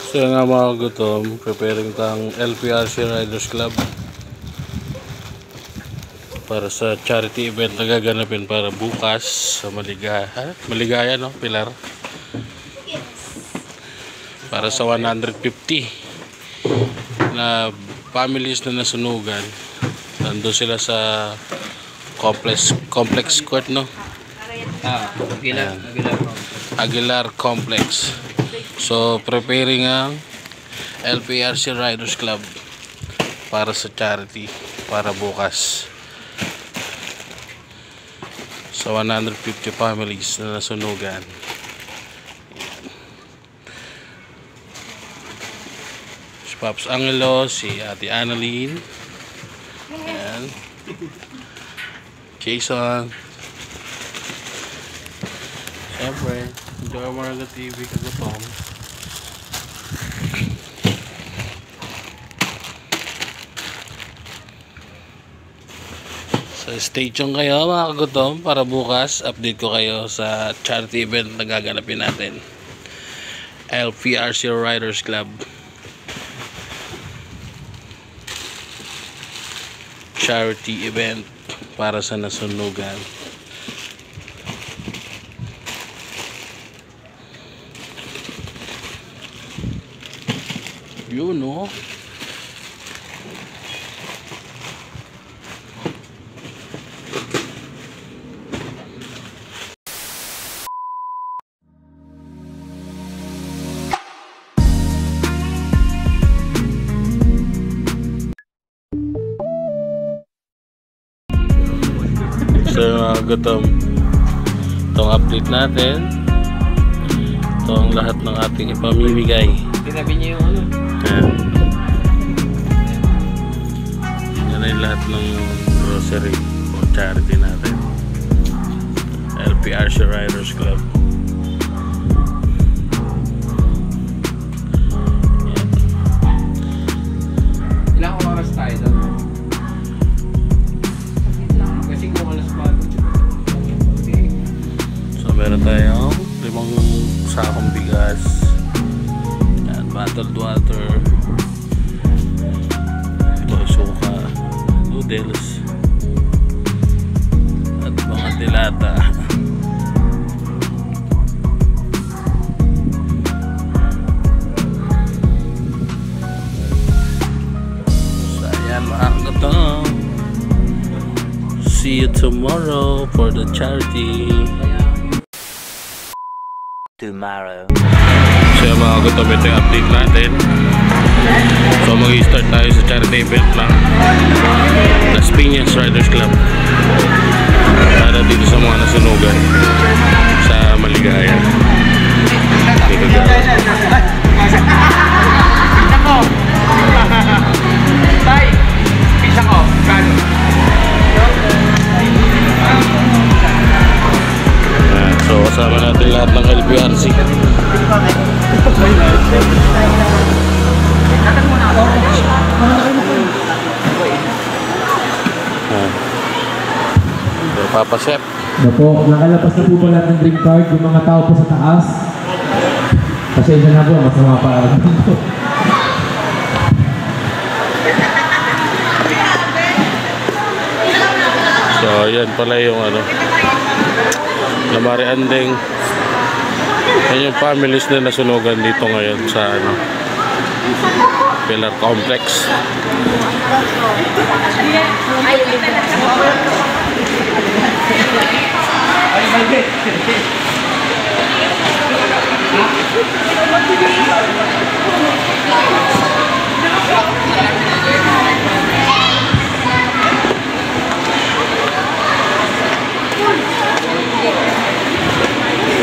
So nga mga gutom, preparing tang LPRC Riders Club para sa charity event na gaganapin para bukas sa Maligaya no, Pilar, para sa 150 na families na nasunugan. Nandun sila sa complex court no, Aguilar Complex. So preparing ang LPRC Riders Club para sa charity para bukas sa 150 families na nasunugan. Si Pops Angelo, si Ate Annalyn, and Jason. Siyempre, enjoy Marga TV kagutom. So stay tuned kayo mga kagutom para bukas update ko kayo sa charity event na gaganapin natin, LPRC Riders Club charity event para sa nasunugan. You know, so gutom, itong update natin, itong lahat ng ating ipamimigay. Sinabi niyo yung ano? Yan ay lahat ng grocery o charity natin, LPRC Riders Club. Yan. Ilang oras tayo doon? Kasi kung alas 4. So meron tayong 5 sakong bigas, bottled water, ito suka, noodles at mga dilata. So ayan mga kagutom, see you tomorrow for the charity. Tomorrow. So mga kagutom, ito yung update natin. So mag-i-start tayo sa charity event ng Las Piñas Riders Club para dito sa mga nasunugan sa Maligaya. Dito gawin. Pisa ko, kano? So kasama natin lahat ng LPRC. Papa Chef. Opo, nakalabas na po ba lahat ng drink card? Yung mga tao po sa taas. Pasensya na po, masama pa araw dito. So yan pala yung ano, Lamari Andeng. Yan yung families na nasunugan dito ngayon sa ano, Pilar Complex.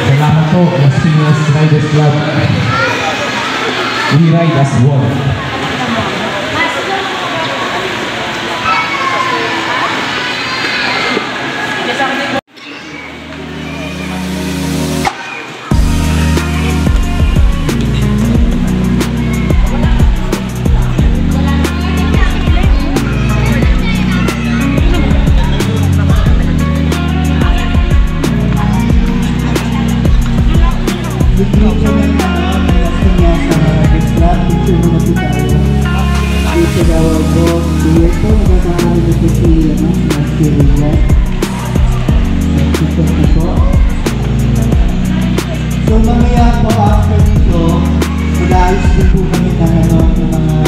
Salamat po, Las Piñas Riders Club. We ride as one. Good evening, Las Piñas Riders Club. picture muna po tayo. Dito daw ako, dito, nakakaroon na po si Masquerilla. Picture na po. So mamaya po after nito, mag-aayos din po kami ng mga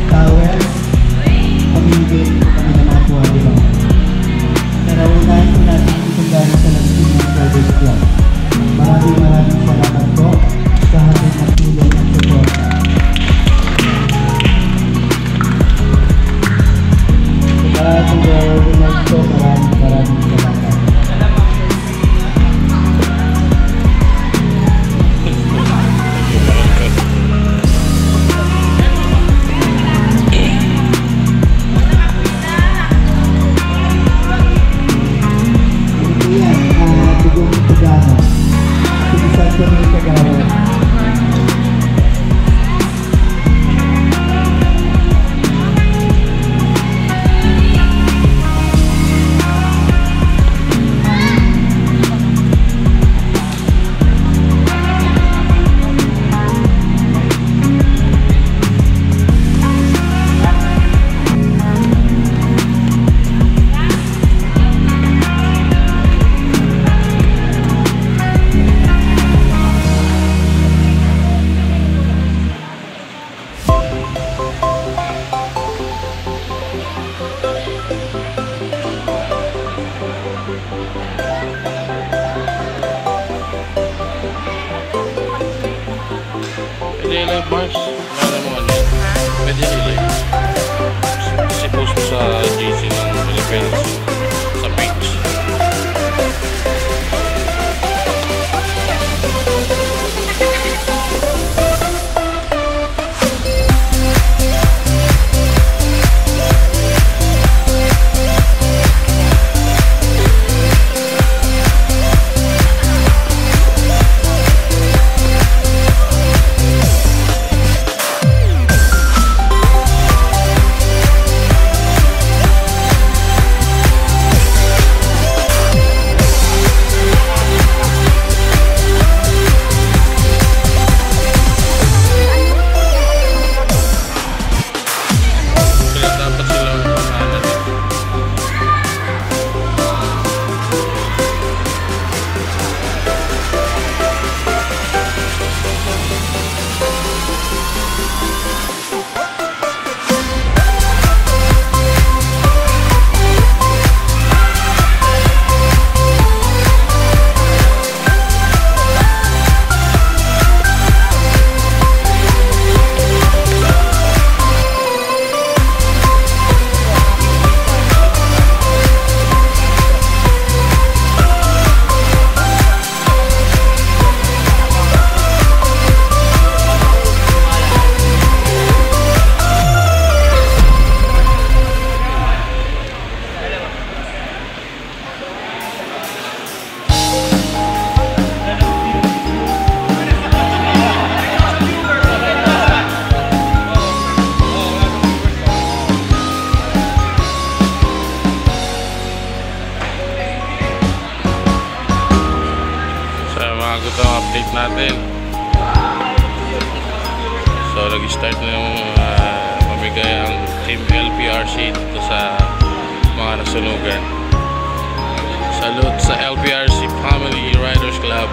towels. Pamigil po kami ng mga buwan, di ba? Pero unahin po natin itong galing sa Lasting Brothers Club. Maraming salamat po sa ating natulong at suporta. Sa lahat ng organize po, maraming salamat. Pwede Mars, wala mo ano, pwede nila si post mo sa GC ng Philippines sa page. Ito ang update natin. So nag-start na yung mamigay ang Team LPRC dito sa mga nasunugan. Salute sa LPRC Family Riders Club.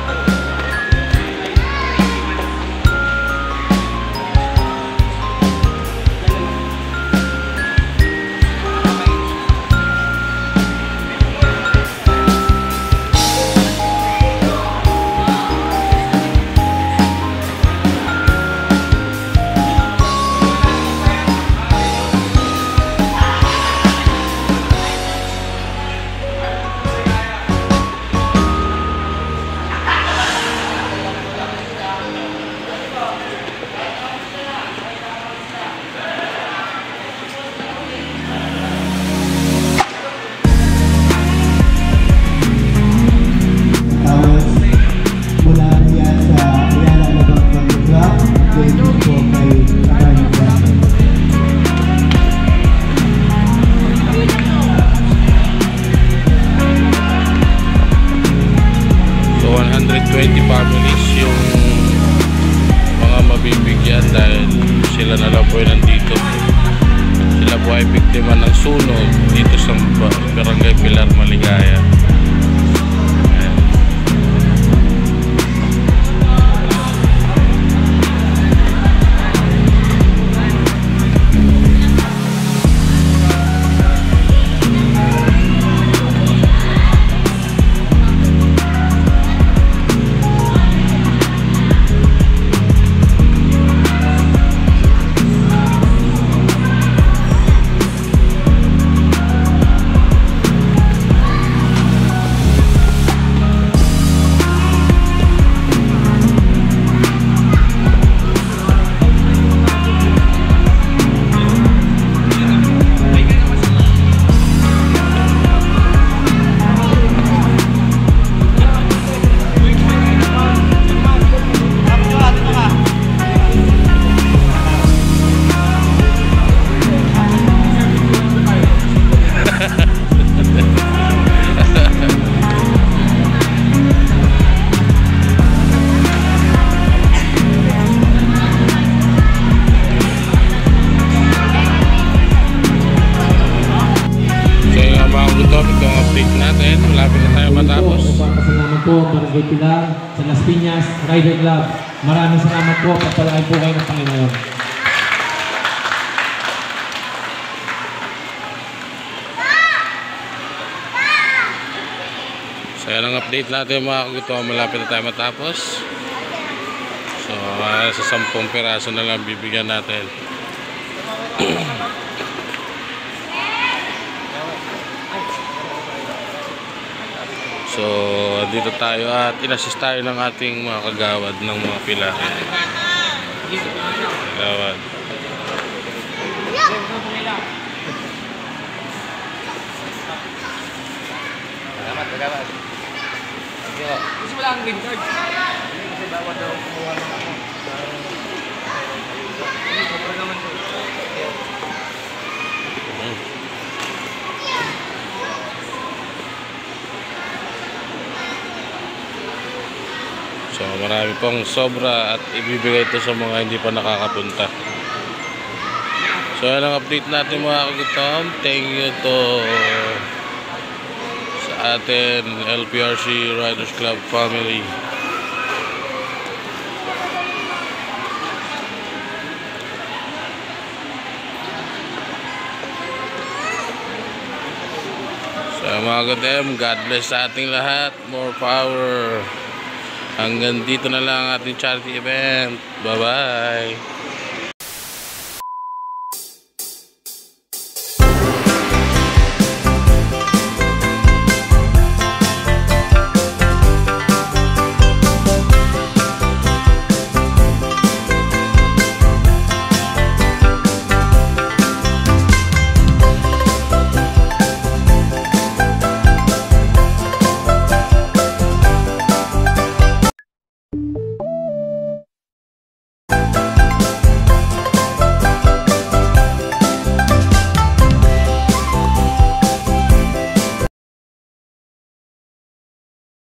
families yung mga mabibigyan dahil sila na lang po yung nandito. Sila po ay biktima ng sunog dito sa Barangay Pilar, Maligaya. Ayan. Itong update natin, malapit na tayo matapos. Pasalamat po ang Barangay Pilar sa Las Piñas Rider Club. Maraming salamat po. Pagpalain po kayo ng Panginoon. So yan ang update natin mga kagutom, malapit na tayo matapos. So sa 10 piraso na lang bibigyan natin. So dito tayo at inassist tayo ng ating mga kagawad ng mga pila. Kagawad. Salamat. Gusto mo lang ang green card? Kasi bawal daw kumuha ng ako. Sobrang naman po. So marami pang sobra at ibibigay ito sa mga hindi pa nakakapunta. So yan ang update natin mga kagutom. Thank you to sa atin LPRC Riders Club family. So mga kagutom, God bless sa ating lahat. More power. Hanggang dito na lang ang ating charity event. Bye-bye.